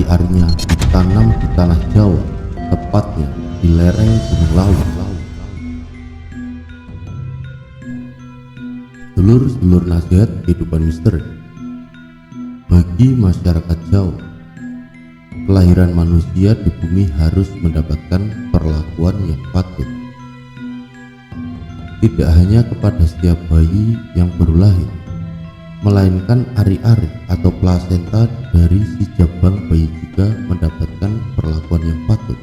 ari-arinya ditanam di tanah Jawa, tepatnya di lereng Gunung Lawu. Sedulur-sedulur nasihat kehidupan misteri. Bagi masyarakat Jawa, kelahiran manusia di bumi harus mendapatkan perlakuan yang patut. Tidak hanya kepada setiap bayi yang baru lahir, melainkan ari-ari atau plasenta dari si jabang bayi juga mendapatkan perlakuan yang patut.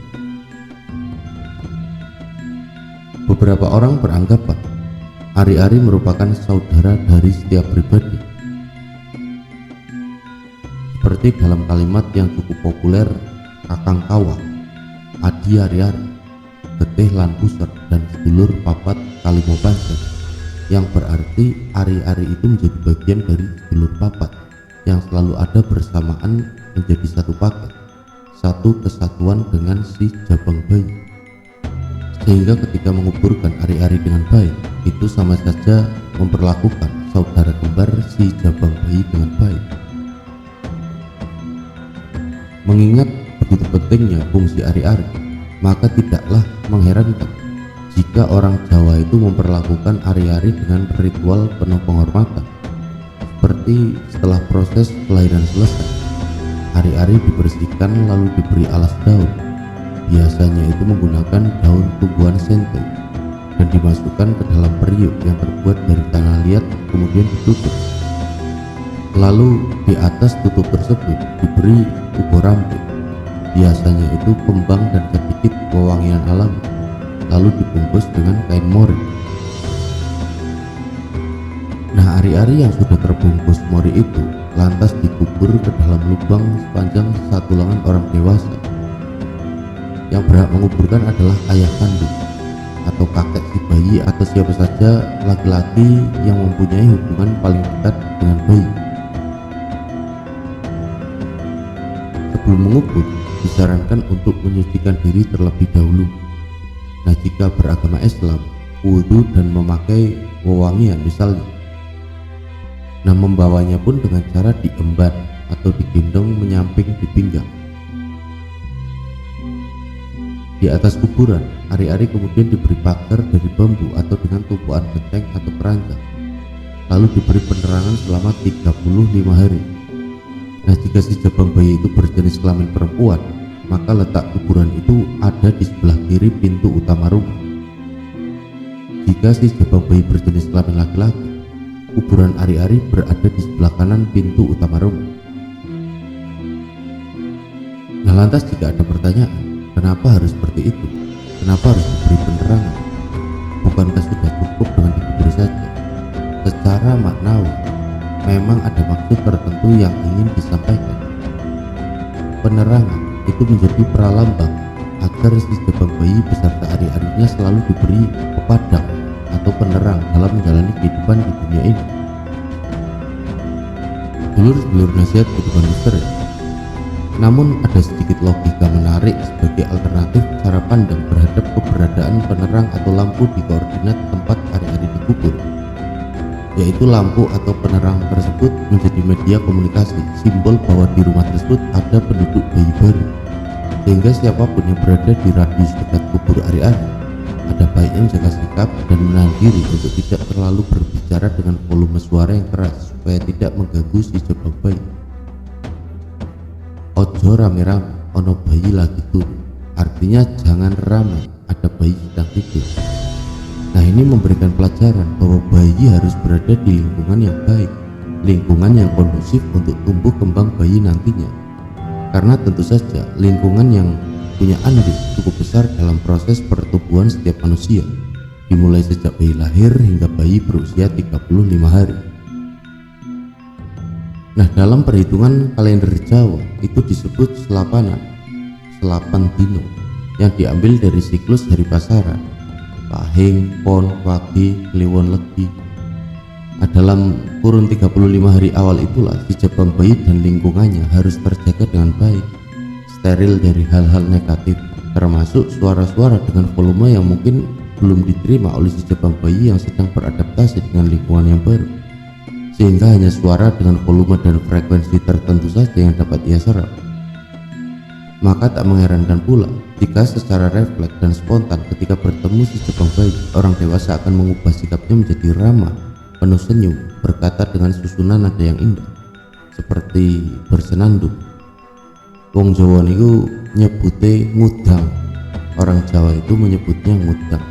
Beberapa orang beranggapan ari-ari merupakan saudara dari setiap pribadi. Seperti dalam kalimat yang cukup populer, kakang kawah, adi ari-ari, getih lan pusar, dan sedulur papat kalimo pancen, yang berarti ari-ari itu menjadi bagian dari sedulur papat yang selalu ada bersamaan menjadi satu paket, satu kesatuan dengan si jabang bayi. Sehingga ketika menguburkan ari-ari dengan baik, itu sama saja memperlakukan saudara kembar si jabang bayi dengan baik. Mengingat begitu pentingnya fungsi ari-ari, maka tidaklah mengherankan jika orang Jawa itu memperlakukan ari-ari dengan ritual penuh penghormatan. Seperti setelah proses kelahiran selesai, ari-ari dibersihkan lalu diberi alas daun. Biasanya itu menggunakan daun tumbuhan sente dan dimasukkan ke dalam periuk yang terbuat dari tanah liat, kemudian ditutup. Lalu di atas tutup tersebut diberi ubur rambut, biasanya itu kembang dan sedikit wewangian alami, lalu dibungkus dengan kain mori. Nah, ari-ari yang sudah terbungkus mori itu lantas dikubur ke dalam lubang sepanjang satu lengan orang dewasa. Yang berhak menguburkan adalah ayah kandung atau kakek si bayi atau siapa saja laki-laki yang mempunyai hubungan paling dekat dengan bayi. Sebelum mengubur, disarankan untuk menyucikan diri terlebih dahulu. Nah, jika beragama Islam, wudhu dan memakai wewangian misalnya. Nah, membawanya pun dengan cara diemban atau digendong menyamping di pinggang. Di atas kuburan, ari-ari kemudian diberi pagar dari bambu atau dengan tumpuan genteng atau keranjang, lalu diberi penerangan selama 35 hari. Nah, jika si jabang bayi itu berjenis kelamin perempuan, maka letak kuburan itu ada di sebelah kiri pintu utama rumah. Jika si jabang bayi berjenis kelamin laki-laki, kuburan ari-ari berada di sebelah kanan pintu utama rumah. Nah, lantas jika ada pertanyaan, kenapa harus seperti itu? Kenapa harus diberi penerangan? Bukankah sudah cukup dengan dikubur saja? Secara maknawi, memang ada maksud tertentu yang ingin disampaikan. Penerangan itu menjadi pralambang agar si jabang bayi beserta ari-arinya selalu diberi pepadang atau penerang dalam menjalani kehidupan di dunia ini. Dulur-dulur nasihat kehidupan misteri. Namun ada sedikit logika menarik sebagai alternatif cara pandang terhadap keberadaan penerang atau lampu di koordinat tempat ari-ari dikubur, yaitu lampu atau penerang tersebut menjadi media komunikasi, simbol bahwa di rumah tersebut ada penduduk bayi baru, sehingga siapapun yang berada di radius dekat kubur ari-ari ada baiknya menjaga sikap dan menahan diri untuk tidak terlalu berbicara dengan volume suara yang keras supaya tidak mengganggu si jabang bayi. Ojo rame-rame, ono bayi lagi turu. Artinya jangan ramai, ada bayi sedang tidur. Nah, ini memberikan pelajaran bahwa bayi harus berada di lingkungan yang baik, lingkungan yang kondusif untuk tumbuh kembang bayi nantinya. Karena tentu saja lingkungan yang punya andil cukup besar dalam proses pertumbuhan setiap manusia, dimulai sejak bayi lahir hingga bayi berusia 35 hari. Nah, dalam perhitungan kalender Jawa itu disebut selapanan, selapan dino, yang diambil dari siklus hari pasaran, Pahing, Pon, Wage, Kliwon, Legi. Nah, dalam kurun 35 hari awal itulah si jabang bayi dan lingkungannya harus terjaga dengan baik, steril dari hal-hal negatif, termasuk suara-suara dengan volume yang mungkin belum diterima oleh si jabang bayi yang sedang beradaptasi dengan lingkungan yang baru, sehingga hanya suara dengan volume dan frekuensi tertentu saja yang dapat ia serap. Maka tak mengherankan pula jika secara refleks dan spontan ketika bertemu si Jepang bayi, orang dewasa akan mengubah sikapnya menjadi ramah, penuh senyum, berkata dengan susunan nada yang indah, seperti bersenandung. Wong Jawa niku nyebute ngudang, orang Jawa itu menyebutnya ngudang.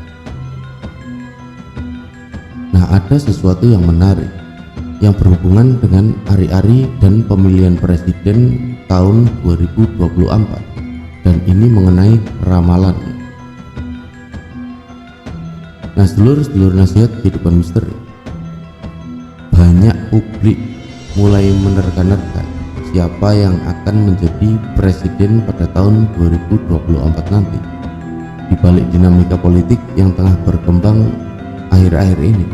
Nah, ada sesuatu yang menarik yang berhubungan dengan ari-ari dan pemilihan presiden tahun 2024, dan ini mengenai ramalan. Nah, sedulur-sedulur nasihat kehidupan misteri, banyak publik mulai menerka-nerka siapa yang akan menjadi presiden pada tahun 2024 nanti, di balik dinamika politik yang tengah berkembang akhir-akhir ini.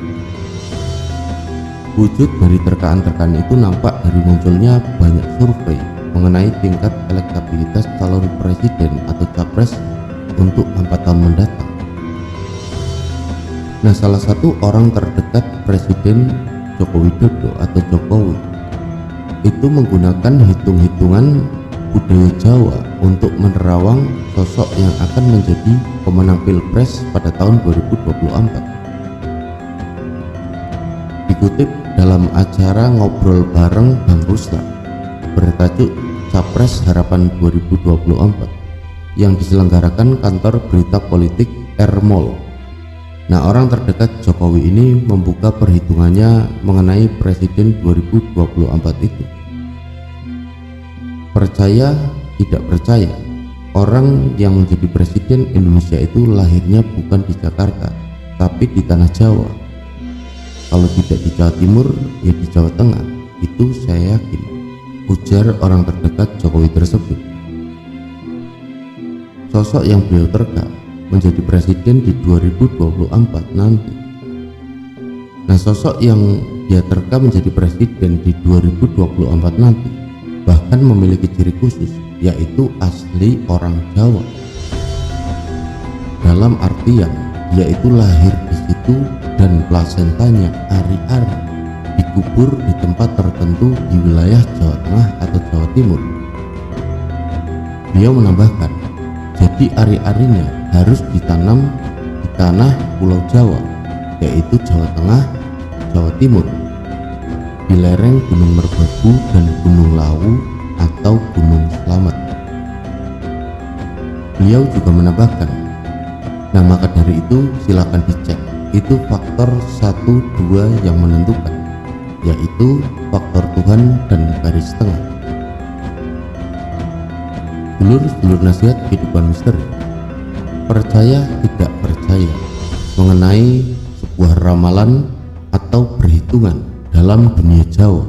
Wujud dari terkaan-terkaan itu nampak dari munculnya banyak survei mengenai tingkat elektabilitas calon presiden atau capres untuk 4 tahun mendatang. Nah, salah satu orang terdekat Presiden Joko Widodo atau Jokowi itu menggunakan hitung-hitungan budaya Jawa untuk menerawang sosok yang akan menjadi pemenang Pilpres pada tahun 2024. Dikutip dalam acara Ngobrol Bareng Bang Ruslan bertajuk Capres Harapan 2024 yang diselenggarakan kantor berita politik Ermol. Nah, orang terdekat Jokowi ini membuka perhitungannya mengenai presiden 2024 itu. Percaya tidak percaya, orang yang menjadi presiden Indonesia itu lahirnya bukan di Jakarta, tapi di tanah Jawa. Kalau tidak di Jawa Timur, ya di Jawa Tengah, itu saya yakin, ujar orang terdekat Jokowi tersebut. Sosok yang beliau terka menjadi presiden di 2024 nanti. Nah, sosok yang dia terka menjadi presiden di 2024 nanti bahkan memiliki ciri khusus, yaitu asli orang Jawa. Dalam artian dia itu lahir di situ dan plasentanya ari-ari dikubur di tempat tertentu di wilayah Jawa Tengah atau Jawa Timur. Dia menambahkan, jadi ari-arinya harus ditanam di tanah Pulau Jawa, yaitu Jawa Tengah, Jawa Timur, di lereng Gunung Merbabu dan Gunung Lawu atau Gunung Slamet. Beliau juga menambahkan, nah maka dari itu silakan dicek, itu faktor 1-2 yang menentukan, yaitu faktor Tuhan dan garis tengah. Dulur-dulur nasihat kehidupan misteri, percaya tidak percaya mengenai sebuah ramalan atau perhitungan dalam dunia Jawa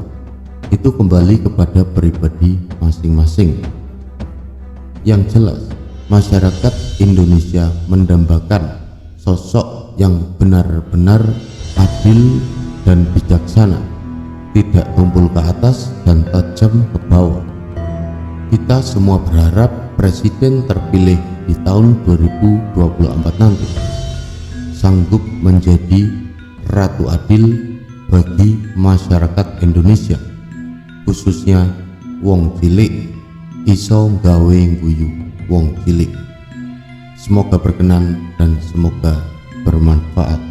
itu kembali kepada pribadi masing-masing. Yang jelas, masyarakat Indonesia mendambakan sosok yang benar-benar adil dan bijaksana, tidak tumpul ke atas dan tajam ke bawah. Kita semua berharap presiden terpilih di tahun 2024 nanti sanggup menjadi ratu adil bagi masyarakat Indonesia, khususnya wong cilik iso gawe guyu wong cilik. Semoga berkenan dan semoga bermanfaat.